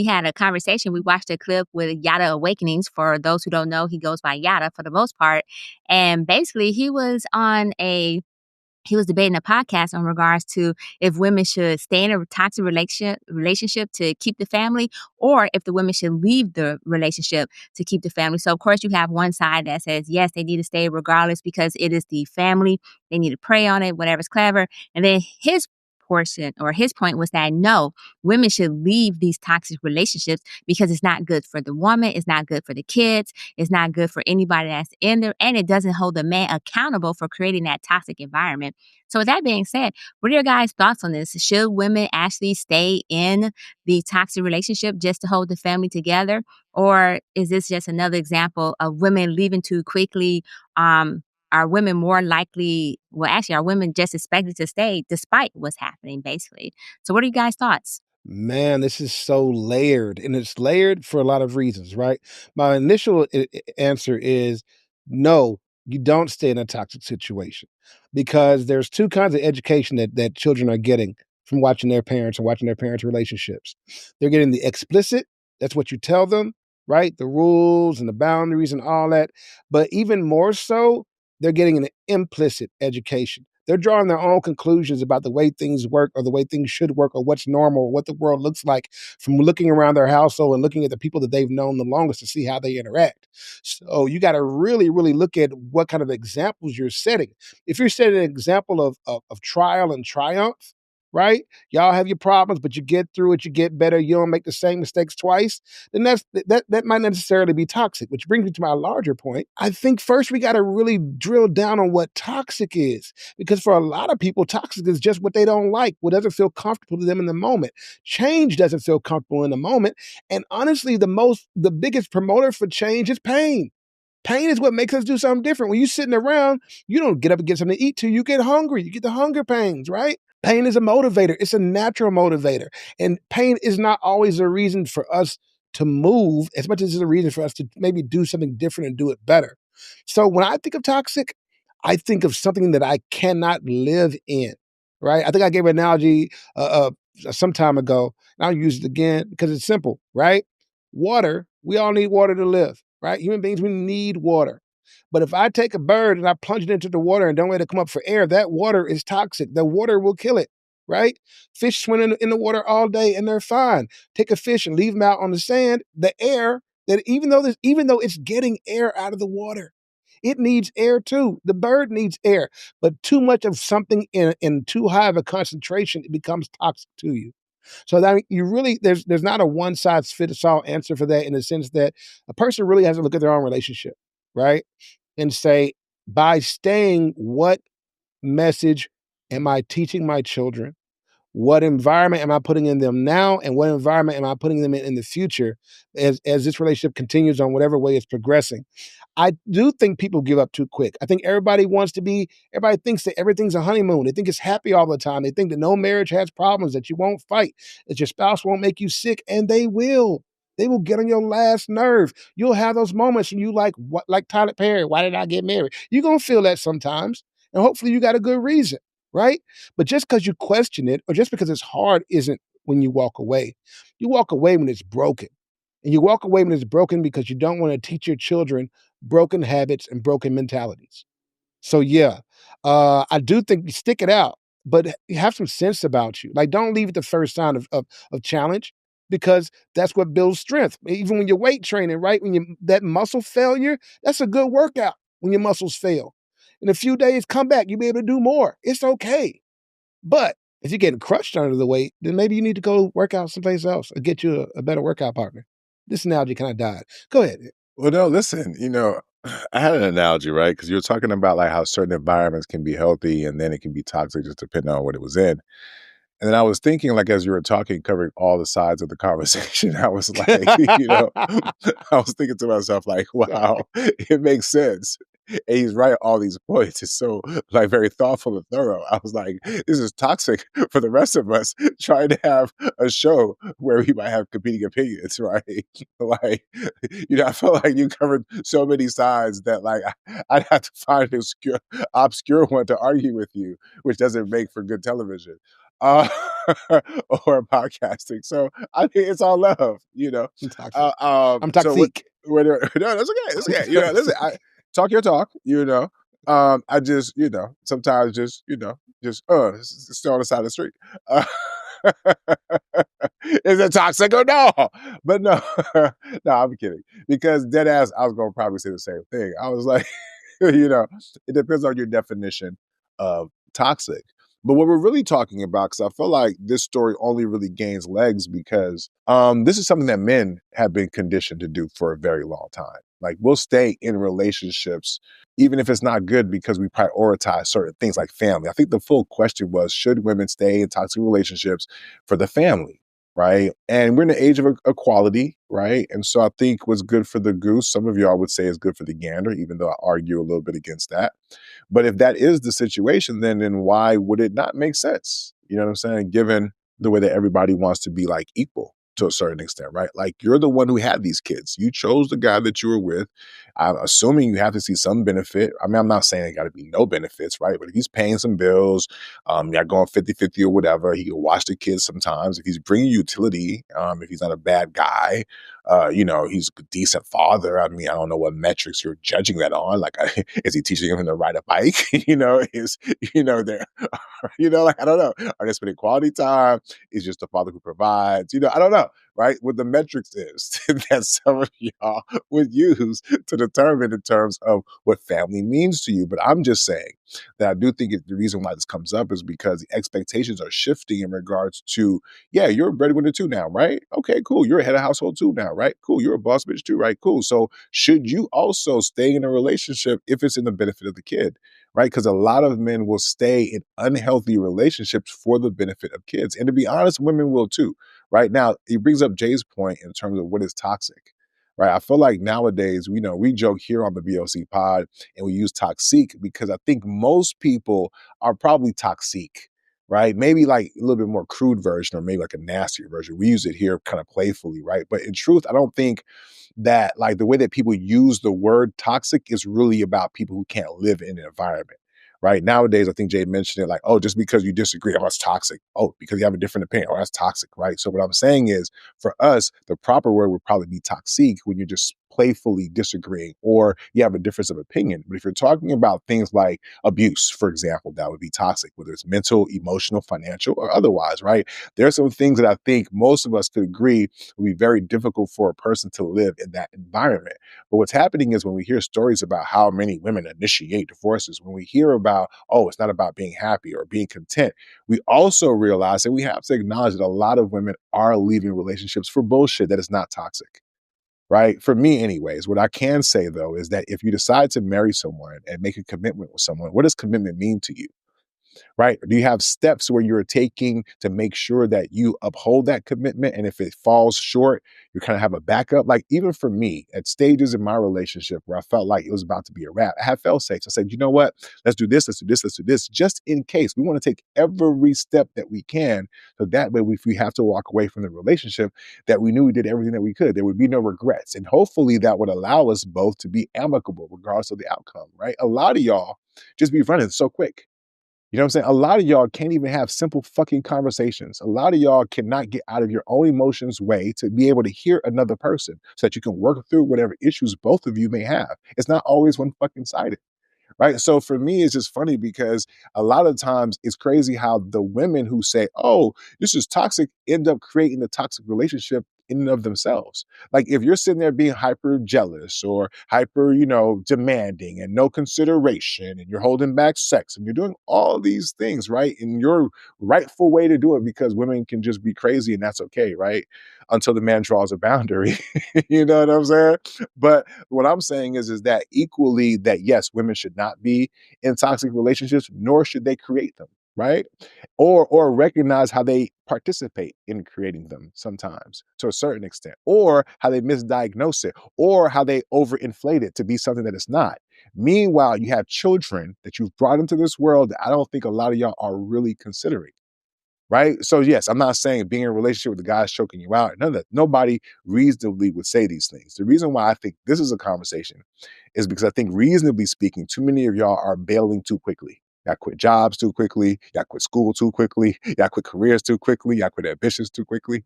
We had a conversation. We watched a clip with Yada Awakenings. For those who don't know, he goes by Yada for the most part. And basically, he was debating a podcast in regards to if women should stay in a toxic relationship to keep the family, or if the women should leave the relationship to keep the family. So, of course, you have one side that says, yes, they need to stay regardless because it is the family. They need to pray on it, whatever's clever. And then his portion or his point was that no, women should leave these toxic relationships because it's not good for the woman, it's not good for the kids, it's not good for anybody that's in there, and it doesn't hold the man accountable for creating that toxic environment. So, with that being said, what are your guys' thoughts on this? Should women actually stay in the toxic relationship just to hold the family together? Or is this just another example of women leaving too quickly? Are women more likely, well, actually, are women just expected to stay despite what's happening, basically? So, what are you guys' thoughts? Man, this is so layered, and it's layered for a lot of reasons, right? My initial answer is no, you don't stay in a toxic situation because there's two kinds of education that children are getting from watching their parents and watching their parents' relationships. They're getting the explicit, that's what you tell them, right? The rules and the boundaries and all that. But even more so, they're getting an implicit education. They're drawing their own conclusions about the way things work or the way things should work or what's normal or what the world looks like from looking around their household and looking at the people that they've known the longest to see how they interact. So you got to really, really look at what kind of examples you're setting. If you're setting an example of trial and triumph, right? Y'all have your problems, but you get through it, you get better, you don't make the same mistakes twice, then that might not necessarily be toxic, which brings me to my larger point. I think first we got to really drill down on what toxic is. Because for a lot of people, toxic is just what they don't like, what doesn't feel comfortable to them in the moment. Change doesn't feel comfortable in the moment. And honestly, the biggest promoter for change is pain. Pain is what makes us do something different. When you're sitting around, you don't get up and get something to eat till you get hungry. You get the hunger pains, right? Pain is a motivator. It's a natural motivator. And pain is not always a reason for us to move as much as it's a reason for us to maybe do something different and do it better. So when I think of toxic, I think of something that I cannot live in, right? I think I gave an analogy some time ago, and I'll use it again because it's simple, right? Water, we all need water to live, right? Human beings, we need water. But if I take a bird and I plunge it into the water and don't let it come up for air, that water is toxic. The water will kill it, right? Fish swim in the water all day and they're fine. Take a fish and leave them out on the sand. The air, that even though it's getting air out of the water, it needs air too. The bird needs air, but too much of something in too high of a concentration, it becomes toxic to you. So that you really there's not a one size fits all answer for that in the sense that a person really has to look at their own relationship, right? And say, by staying, what message am I teaching my children? What environment am I putting in them now? And what environment am I putting them in the future as this relationship continues on whatever way it's progressing? I do think people give up too quick. I think everybody thinks that everything's a honeymoon. They think it's happy all the time. They think that no marriage has problems, that you won't fight, that your spouse won't make you sick, and they will. They will get on your last nerve. You'll have those moments and you like Tyler Perry, why did I get married? You're going to feel that sometimes. And hopefully you got a good reason, right? But just because you question it or just because it's hard isn't when you walk away. You walk away when it's broken. And you walk away when it's broken because you don't want to teach your children broken habits and broken mentalities. So yeah, I do think you stick it out, but you have some sense about you. Like, don't leave it the first sign of challenge because that's what builds strength. Even when you're weight training, right? That muscle failure, that's a good workout when your muscles fail. In a few days, come back, you'll be able to do more. It's okay. But if you're getting crushed under the weight, then maybe you need to go work out someplace else or get you a better workout partner. This analogy kind of died. Go ahead. Well, no, listen, I had an analogy, right? Because you were talking about like how certain environments can be healthy and then it can be toxic just depending on what it was in. And then I was thinking, like, as you were talking, covering all the sides of the conversation, I was like, I was thinking to myself, like, wow, it makes sense. And he's right, all these points. It's so like very thoughtful and thorough. I was like, this is toxic for the rest of us trying to have a show where we might have competing opinions, right? Like, I felt like you covered so many sides that like I'd have to find an obscure one to argue with you, which doesn't make for good television. uh, or podcasting. So I think it's all love, you know. I'm toxic. I'm So what? toxic. Whether no, that's okay. That's okay. You know, listen, talk your talk. You know, I just sometimes just stay on the side of the street. Uh, is it toxic or no? But no, no, I'm kidding. Because dead ass, I was gonna probably say the same thing. I was like, it depends on your definition of toxic. But what we're really talking about, because I feel like this story only really gains legs because this is something that men have been conditioned to do for a very long time. Like we'll stay in relationships even if it's not good because we prioritize certain things like family. I think the full question was, should women stay in toxic relationships for the family? Right. And we're in the age of equality. Right. And so I think what's good for the goose, some of y'all would say is good for the gander, even though I argue a little bit against that. But if that is the situation, then why would it not make sense? You know what I'm saying? Given the way that everybody wants to be like equal to a certain extent, right? Like you're the one who had these kids. You chose the guy that you were with. I'm assuming you have to see some benefit. I mean, I'm not saying it got to be no benefits, right? But if he's paying some bills, y'all going 50-50 or whatever, he can watch the kids sometimes. If he's bringing utility, if he's not a bad guy, he's a decent father. I mean, I don't know what metrics you're judging that on. Like, is he teaching him to ride a bike? There, like, I don't know. Are they spending quality time? Is just the father who provides? I don't know, right? What the metrics is that some of y'all would use to determine in terms of what family means to you. But I'm just saying that I do think the reason why this comes up is because the expectations are shifting in regards to, yeah, you're a breadwinner too now, right? Okay, cool. You're a head of household too now, right? Cool. You're a boss bitch too, right? Cool. So should you also stay in a relationship if it's in the benefit of the kid? Right? Because a lot of men will stay in unhealthy relationships for the benefit of kids. And to be honest, women will too. Right now, it brings up Jay's point in terms of what is toxic. Right. I feel like nowadays, we joke here on the BOC pod and we use toxic because I think most people are probably toxic, right? Maybe like a little bit more crude version or maybe like a nastier version. We use it here kind of playfully, right? But in truth, I don't think that like the way that people use the word toxic is really about people who can't live in an environment. Right. Nowadays, I think Jay mentioned it like, oh, just because you disagree, oh, that's toxic. Oh, because you have a different opinion, oh, that's toxic. Right. So what I'm saying is for us, the proper word would probably be toxic when you're just playfully disagreeing or you have a difference of opinion. But if you're talking about things like abuse, for example, that would be toxic, whether it's mental, emotional, financial, or otherwise, right? There are some things that I think most of us could agree would be very difficult for a person to live in that environment. But what's happening is when we hear stories about how many women initiate divorces, when we hear about, oh, it's not about being happy or being content, we also realize that we have to acknowledge that a lot of women are leaving relationships for bullshit that is not toxic. Right. For me, anyways, what I can say though is that if you decide to marry someone and make a commitment with someone, what does commitment mean to you? Right? Do you have steps where you're taking to make sure that you uphold that commitment? And if it falls short, you kind of have a backup. Like even for me, at stages in my relationship where I felt like it was about to be a wrap, I had fail safes. I said, you know what? Let's do this, let's do this, let's do this, just in case. We want to take every step that we can. So that way, if we have to walk away from the relationship, that we knew we did everything that we could. There would be no regrets. And hopefully that would allow us both to be amicable regardless of the outcome, right? A lot of y'all just be running so quick. You know what I'm saying? A lot of y'all can't even have simple fucking conversations. A lot of y'all cannot get out of your own emotions way to be able to hear another person so that you can work through whatever issues both of you may have. It's not always one fucking sided. Right. So for me, it's just funny because a lot of times it's crazy how the women who say, oh, this is toxic, end up creating the toxic relationship in and of themselves. Like if you're sitting there being hyper jealous or hyper, demanding and no consideration and you're holding back sex and you're doing all these things, right? In your rightful way to do it because women can just be crazy and that's okay, right? Until the man draws a boundary. You know what I'm saying? But what I'm saying is that equally that yes, women should not be in toxic relationships, nor should they create them, right? Or recognize how they participate in creating them sometimes to a certain extent, or how they misdiagnose it, or how they overinflate it to be something that it's not. Meanwhile, you have children that you've brought into this world that I don't think a lot of y'all are really considering. Right. So, yes, I'm not saying being in a relationship with the guy's choking you out. None of that. Nobody reasonably would say these things. The reason why I think this is a conversation is because I think reasonably speaking, too many of y'all are bailing too quickly. Y'all quit jobs too quickly. Y'all quit school too quickly. Y'all quit careers too quickly. Y'all quit ambitions too quickly.